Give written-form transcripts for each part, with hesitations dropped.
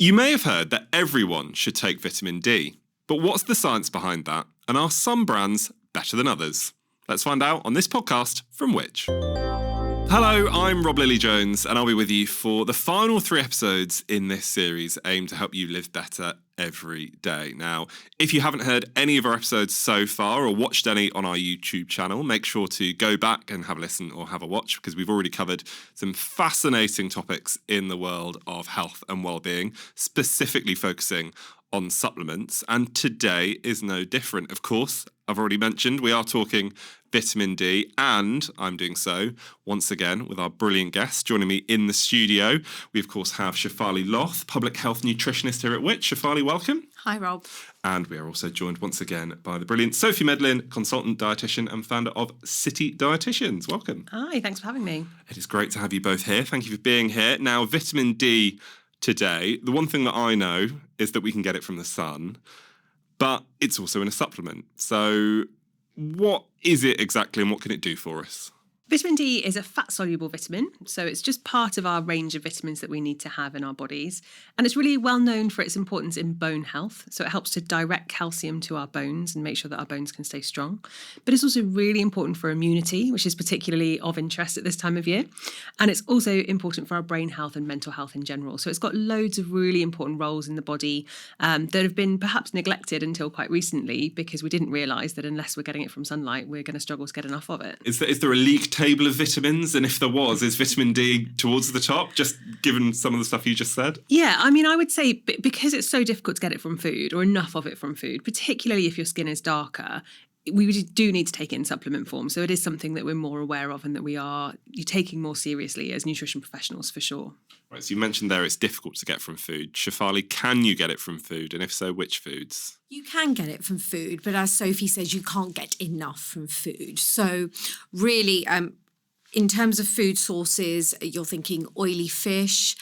You may have heard that everyone should take vitamin D, but what's the science behind that? And are some brands better than others? Let's find out on this podcast from Which. Hello, I'm Rob Lilly-Jones, and I'll be with you for the final 3 episodes in this series aimed to help you live better every day. Now, if you haven't heard any of our episodes so far or watched any on our YouTube channel, make sure to go back and have a listen or have a watch, because we've already covered some fascinating topics in the world of health and well-being, specifically focusing on supplements. And today is no different. Of course, I've already mentioned we are talking vitamin D, and I'm doing so once again with our brilliant guest joining me in the studio. We, of course, have Shefalee Loth, public health nutritionist here at Which. Shefalee, welcome. Hi, Rob. And we are also joined once again by the brilliant Sophie Medlin, consultant dietitian and founder of City Dietitians. Welcome. Hi, thanks for having me. It is great to have you both here. Thank you for being here. Now, vitamin D today, the one thing that I know is that we can get it from the sun, but it's also in a supplement. So what is it exactly and what can it do for us? Vitamin D is a fat-soluble vitamin, so it's just part of our range of vitamins that we need to have in our bodies. And it's really well known for its importance in bone health, so it helps to direct calcium to our bones and make sure that our bones can stay strong. But it's also really important for immunity, which is particularly of interest at this time of year. And it's also important for our brain health and mental health in general. So it's got loads of really important roles in the body that have been perhaps neglected until quite recently, because we didn't realise that unless we're getting it from sunlight, we're going to struggle to get enough of it. Is there a league table of vitamins, and if there was, is vitamin D towards the top, just given some of the stuff you just said? Yeah, I mean, I would say because it's so difficult to get it from food, or enough of it from food, particularly if your skin is darker, we do need to take it in supplement form. So it is something that we're more aware of and that you're taking more seriously as nutrition professionals, for sure. Right, so you mentioned there it's difficult to get from food. Shefalee, can you get it from food? And if so, which foods? You can get it from food, but as Sophie says, you can't get enough from food. So really, in terms of food sources, you're thinking oily fish,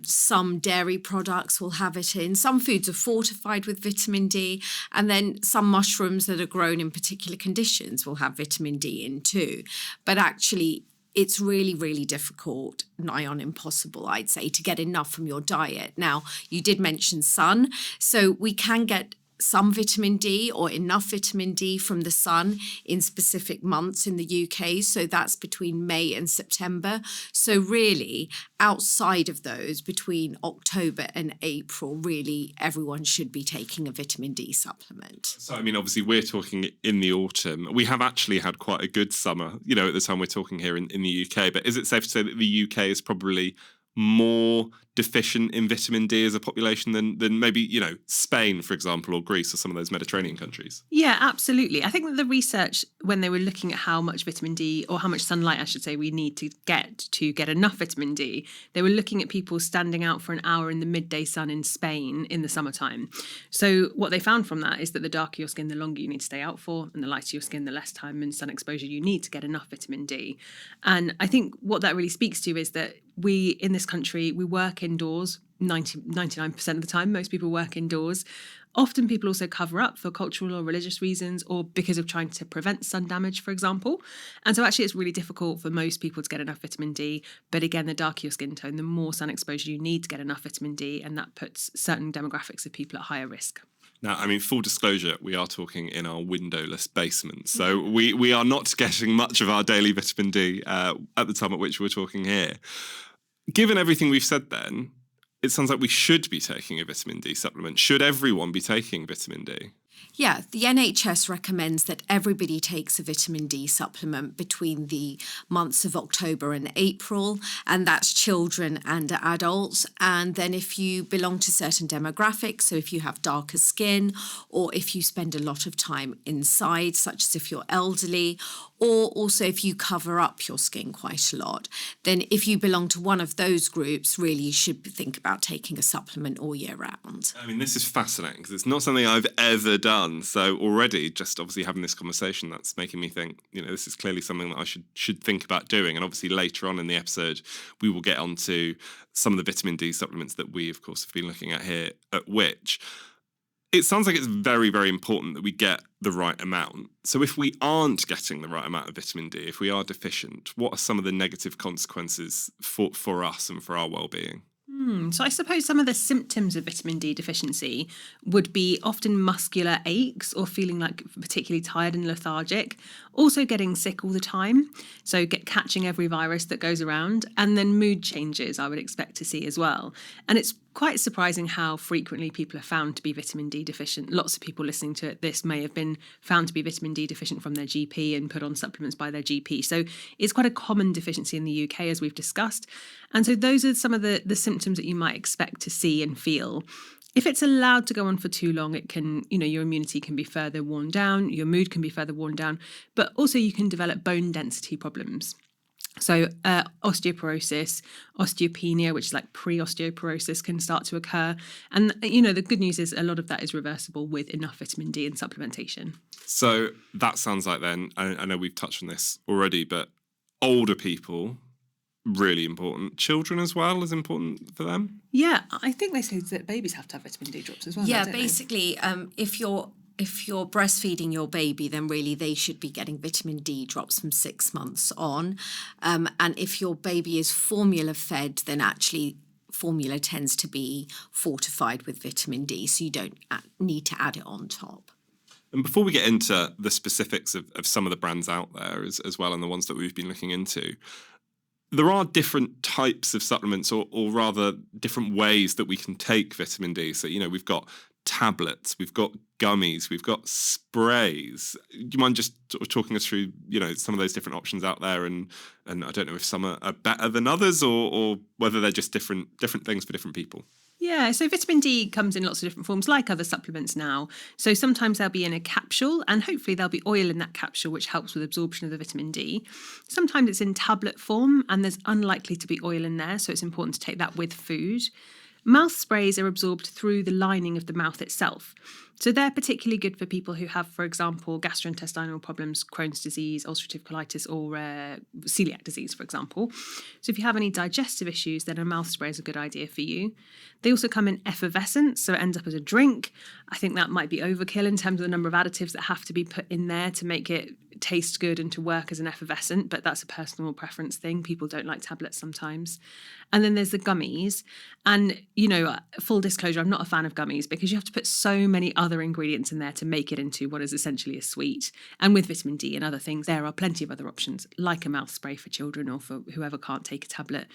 some dairy products will have it in. Some foods are fortified with vitamin D, and then some mushrooms that are grown in particular conditions will have vitamin D in too. But actually, it's really, really difficult, nigh on impossible, I'd say, to get enough from your diet. Now, you did mention sun, so we can get some vitamin D or enough vitamin D from the sun in specific months in the UK. So that's between May and September. So really, outside of those, between October and April, really everyone should be taking a vitamin D supplement. So, I mean, obviously we're talking in the autumn. We have actually had quite a good summer, at the time we're talking here in the UK. But is it safe to say that the UK is probably more deficient in vitamin D as a population than maybe, Spain, for example, or Greece or some of those Mediterranean countries? Yeah, absolutely. I think that the research, when they were looking at how much vitamin D, or how much sunlight, I should say, we need to get enough vitamin D, they were looking at people standing out for an hour in the midday sun in Spain in the summertime. So what they found from that is that the darker your skin, the longer you need to stay out for, and the lighter your skin, the less time and sun exposure you need to get enough vitamin D. And I think what that really speaks to is that we, in this country, we work indoors 99% of the time. Most people work indoors. Often people also cover up for cultural or religious reasons, or because of trying to prevent sun damage, for example. And so actually it's really difficult for most people to get enough vitamin D. But again, the darker your skin tone, the more sun exposure you need to get enough vitamin D, and that puts certain demographics of people at higher risk. Now, I mean, full disclosure, we are talking in our windowless basement. So we are not getting much of our daily vitamin D at the time at which we're talking here. Given everything we've said then, it sounds like we should be taking a vitamin D supplement. Should everyone be taking vitamin D? Yeah, the NHS recommends that everybody takes a vitamin D supplement between the months of October and April, and that's children and adults. And then if you belong to certain demographics, so if you have darker skin, or if you spend a lot of time inside, such as if you're elderly, or also if you cover up your skin quite a lot, then if you belong to one of those groups, really you should think about taking a supplement all year round. I mean, this is fascinating because it's not something I've ever done. So already, just obviously having this conversation, that's making me think, this is clearly something that I should think about doing. And obviously later on in the episode, we will get onto some of the vitamin D supplements that we, of course, have been looking at here at Which. It sounds like it's very, very important that we get the right amount. So if we aren't getting the right amount of vitamin D, if we are deficient, what are some of the negative consequences for us and for our well-being? So I suppose some of the symptoms of vitamin D deficiency would be often muscular aches or feeling like particularly tired and lethargic, also getting sick all the time, so catching every virus that goes around, and then mood changes I would expect to see as well. And it's quite surprising how frequently people are found to be vitamin D deficient. Lots of people listening to this may have been found to be vitamin D deficient from their GP and put on supplements by their GP. So it's quite a common deficiency in the UK, as we've discussed. And so those are some of the symptoms that you might expect to see and feel. If it's allowed to go on for too long, it can, your immunity can be further worn down, your mood can be further worn down, but also you can develop bone density problems. So osteoporosis, osteopenia, which is like pre-osteoporosis, can start to occur. And, the good news is a lot of that is reversible with enough vitamin D and supplementation. So that sounds like then, I know we've touched on this already, but older people, really important. Children as well is important for them? Yeah, I think they say that babies have to have vitamin D drops as well. Yeah, don't basically, if you're breastfeeding your baby, then really they should be getting vitamin D drops from 6 months on. And if your baby is formula fed, then actually formula tends to be fortified with vitamin D, so you don't need to add it on top. And before we get into the specifics of some of the brands out there as well and the ones that we've been looking into, there are different types of supplements or rather different ways that we can take vitamin D. So, we've got tablets, we've got gummies, we've got sprays. Do you mind just sort of talking us through, some of those different options out there? And I don't know if some are better than others or whether they're just different things for different people. Yeah, so vitamin D comes in lots of different forms, like other supplements now. So sometimes they'll be in a capsule, and hopefully there'll be oil in that capsule, which helps with absorption of the vitamin D. Sometimes it's in tablet form, and there's unlikely to be oil in there, so it's important to take that with food. Mouth sprays are absorbed through the lining of the mouth itself. So they're particularly good for people who have, for example, gastrointestinal problems, Crohn's disease, ulcerative colitis, or celiac disease, for example. So if you have any digestive issues, then a mouth spray is a good idea for you. They also come in effervescent, so it ends up as a drink. I think that might be overkill in terms of the number of additives that have to be put in there to make it taste good and to work as an effervescent, but that's a personal preference thing. People don't like tablets sometimes. And then there's the gummies. And, full disclosure, I'm not a fan of gummies because you have to put so many other ingredients in there to make it into what is essentially a sweet. And with vitamin D and other things, there are plenty of other options, like a mouth spray for children or for whoever can't take a tablet,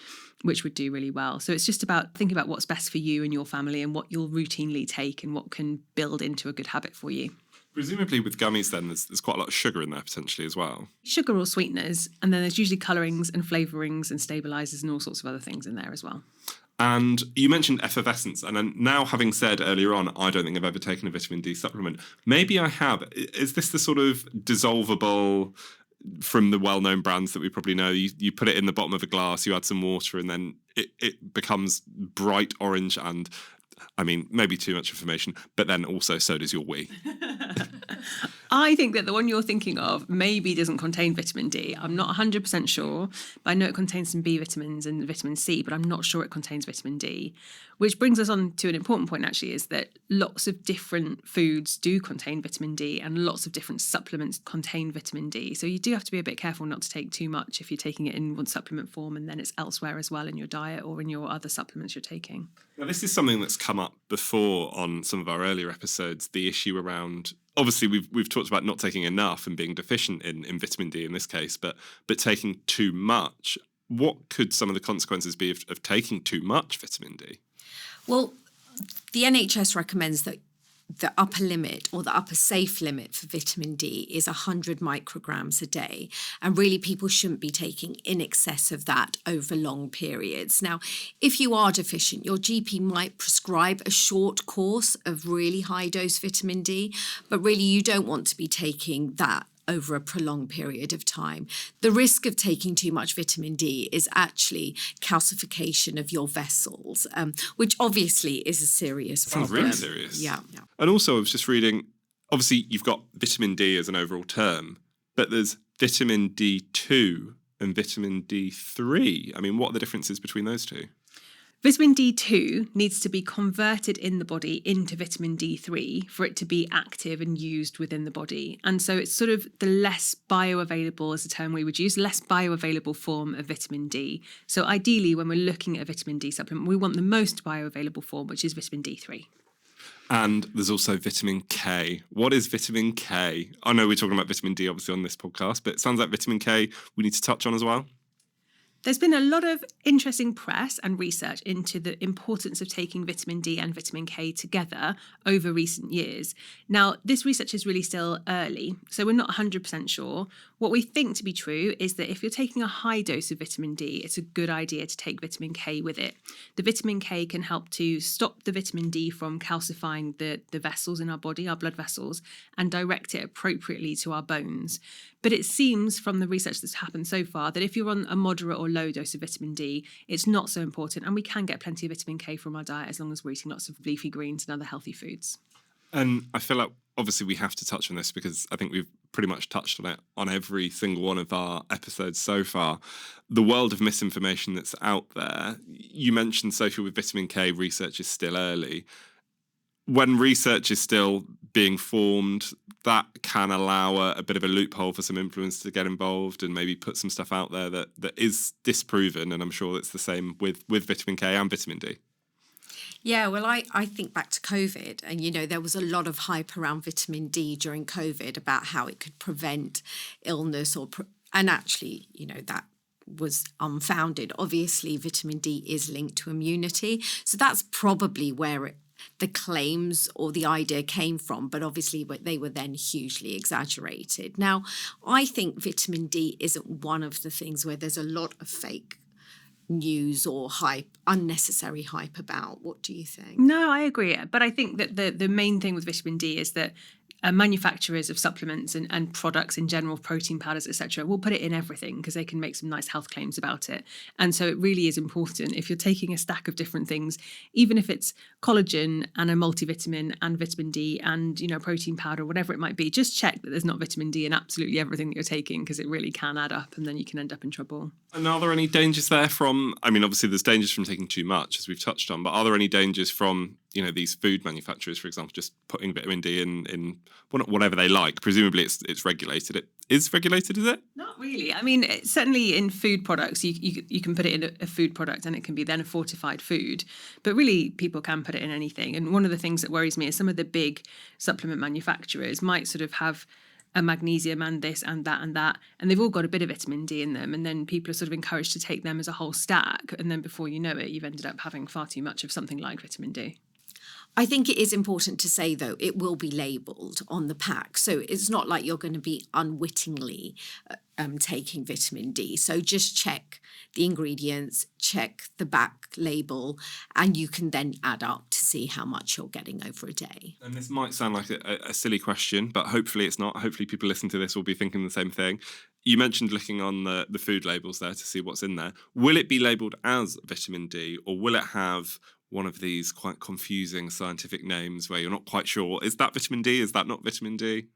which would do really well. So it's just about thinking about what's best for you and your family and what you'll routinely take and what can build into a good habit for you. Presumably with gummies then, there's quite a lot of sugar in there potentially as well. Sugar or sweeteners, and then there's usually colourings and flavourings and stabilisers and all sorts of other things in there as well. And you mentioned effervescence, and then now having said earlier on, I don't think I've ever taken a vitamin D supplement. Maybe I have. Is this the sort of dissolvable from the well-known brands that we probably know? You put it in the bottom of a glass, you add some water, and then it becomes bright orange and, maybe too much information, but then also so does your wee. I think that the one you're thinking of maybe doesn't contain vitamin D. I'm not 100% sure, but I know it contains some B vitamins and vitamin C, but I'm not sure it contains vitamin D. Which brings us on to an important point, actually, is that lots of different foods do contain vitamin D and lots of different supplements contain vitamin D. So you do have to be a bit careful not to take too much if you're taking it in one supplement form and then it's elsewhere as well in your diet or in your other supplements you're taking. Now, this is something that's come up before on some of our earlier episodes, the issue around, obviously we've talked about not taking enough and being deficient in vitamin D in this case, but taking too much. What could some of the consequences be of taking too much vitamin D? Well, the NHS recommends that the upper limit or the upper safe limit for vitamin D is 100 micrograms a day. And really people shouldn't be taking in excess of that over long periods. Now, if you are deficient, your GP might prescribe a short course of really high dose vitamin D, but really you don't want to be taking that over a prolonged period of time. The risk of taking too much vitamin D is actually calcification of your vessels, which obviously is a serious problem. Sounds really serious. Yeah. And also I was just reading, obviously you've got vitamin D as an overall term, but there's vitamin D2 and vitamin D3. What are the differences between those two? Vitamin D2 needs to be converted in the body into vitamin D3 for it to be active and used within the body. And so it's sort of the less bioavailable, is the term we would use, less bioavailable form of vitamin D. So ideally, when we're looking at a vitamin D supplement, we want the most bioavailable form, which is vitamin D3. And there's also vitamin K. What is vitamin K? I know we're talking about vitamin D, obviously, on this podcast, but it sounds like vitamin K we need to touch on as well. There's been a lot of interesting press and research into the importance of taking vitamin D and vitamin K together over recent years. Now, this research is really still early, so we're not 100% sure. What we think to be true is that if you're taking a high dose of vitamin D, it's a good idea to take vitamin K with it. The vitamin K can help to stop the vitamin D from calcifying the vessels in our body, our blood vessels, and direct it appropriately to our bones. But it seems from the research that's happened so far that if you're on a moderate or low dose of vitamin D, it's not so important, and we can get plenty of vitamin K from our diet as long as we're eating lots of leafy greens and other healthy foods. And I feel like obviously we have to touch on this because I think we've pretty much touched on it on every single one of our episodes so far. The world of misinformation that's out there. You mentioned, Sophie, with vitamin K, research is still early. When research is still being formed, that can allow a bit of a loophole for some influencers to get involved and maybe put some stuff out there that is disproven. And I'm sure it's the same with vitamin K and vitamin D. Yeah, well, I think back to COVID and, there was a lot of hype around vitamin D during COVID about how it could prevent illness and actually, that was unfounded. Obviously, vitamin D is linked to immunity. So that's probably where the claims or the idea came from, but obviously they were then hugely exaggerated. Now, I think vitamin D isn't one of the things where there's a lot of fake news or hype, unnecessary hype about. What do you think? No, I agree. But I think that the main thing with vitamin D is that manufacturers of supplements and products in general, protein powders, etc., will put it in everything because they can make some nice health claims about it. And so it really is important if you're taking a stack of different things, even if it's collagen and a multivitamin and vitamin D and, protein powder, whatever it might be, just check that there's not vitamin D in absolutely everything that you're taking because it really can add up and then you can end up in trouble. And are there any dangers there from, obviously there's dangers from taking too much, as we've touched on, but are there any dangers from, these food manufacturers, for example, just putting vitamin D in whatever they like? Presumably it's regulated. It is regulated, is it? Not really. Certainly in food products, you can put it in a food product and it can be then a fortified food. But really, people can put it in anything. And one of the things that worries me is some of the big supplement manufacturers might sort of have a magnesium and this and that, and they've all got a bit of vitamin D in them, and then people are sort of encouraged to take them as a whole stack, and then before you know it, you've ended up having far too much of something like vitamin D. I think it is important to say, though, it will be labelled on the pack. So it's not like you're going to be unwittingly taking vitamin D. So just check the ingredients, check the back label, and you can then add up to see how much you're getting over a day. And this might sound like a silly question, but hopefully it's not. Hopefully people listening to this will be thinking the same thing. You mentioned looking on the food labels there to see what's in there. Will it be labelled as vitamin D, or will it have one of these quite confusing scientific names where you're not quite sure, is that vitamin D, is that not vitamin D?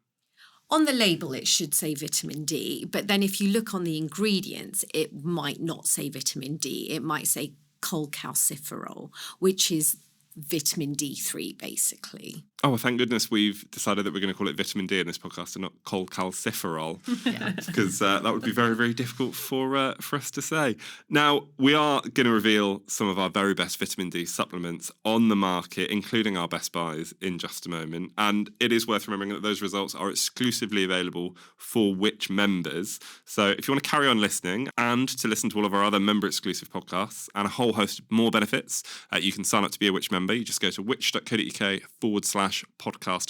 On the label, it should say vitamin D, but then if you look on the ingredients, it might not say vitamin D. It might say cholecalciferol, which is vitamin D3, basically. Oh, well, thank goodness we've decided that we're going to call it vitamin D in this podcast and not cholecalciferol, because that would be very, very difficult for us to say. Now, we are going to reveal some of our very best vitamin D supplements on the market, including our best buys, in just a moment. And it is worth remembering that those results are exclusively available for Which members. So if you want to carry on listening and to listen to all of our other member-exclusive podcasts and a whole host of more benefits, you can sign up to be a Which member. You just go to which.co.uk/podcast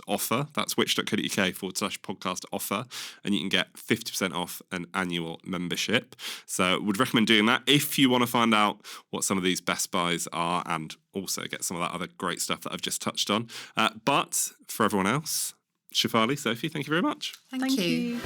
offer. That's which.co.uk/podcast offer. And you can get 50% off an annual membership. So would recommend doing that if you want to find out what some of these best buys are and also get some of that other great stuff that I've just touched on. But for everyone else, Shefalee, Sophie, thank you very much. Thank you.